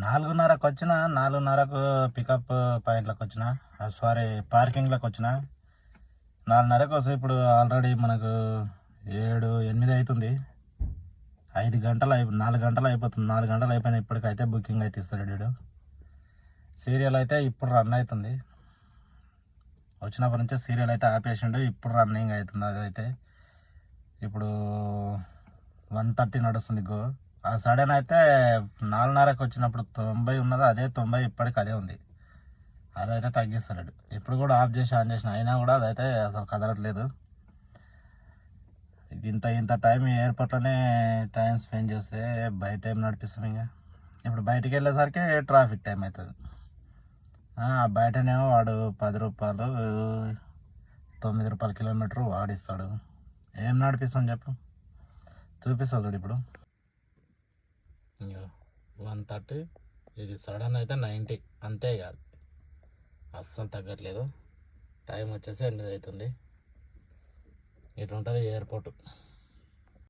4:30కి వచ్చిన, 4:30కు పికప్ పాయింట్లోకి వచ్చిన, సారీ పార్కింగ్లోకి వచ్చిన. 4:30కి వస్తే ఇప్పుడు ఆల్రెడీ మనకు 7, 8 అవుతుంది. 4 గంటలు అయిపోతుంది. 4 గంటలు అయిపోయినా ఇప్పటికైతే బుకింగ్ అయితే ఇస్తాడు వీడు. సీరియల్ అయితే ఇప్పుడు రన్ అవుతుంది. వచ్చినప్పటి నుంచే సీరియల్ అయితే ఆపేసిండు. ఇప్పుడు రన్నింగ్ అవుతుంది. అదైతే ఇప్పుడు 1:30 నడుస్తుంది గో. ఆ సడన్ అయితే 4:30కి వచ్చినప్పుడు 90 ఉన్నది, అదే 90 ఇప్పటికి అదే ఉంది. అదైతే తగ్గిస్తాడు. ఇప్పుడు కూడా ఆఫ్ చేసి ఆన్ చేసిన అయినా కూడా అదైతే అసలు కదలట్లేదు. ఇంత టైం ఎయిర్పోర్ట్లోనే టైం స్పెండ్ చేస్తే బయట టైం నడిపిస్తాం. ఇంకా ఇప్పుడు బయటికి వెళ్ళేసరికి ట్రాఫిక్ టైం అవుతుంది. బయటనేమో వాడు 10 రూపాయలు, 9 రూపాయల కిలోమీటరు వాడిస్తాడు. ఏం నడిపిస్తాను చెప్పు, చూపిస్తా చూడు. ఇప్పుడు 1:30, ఇది సడన్ అయితే 90, అంతే కాదు, అస్సలు తగ్గట్లేదు. టైం వచ్చేసి 8 అవుతుంది. ఇటు ఉంటుంది ఎయిర్పోర్ట్.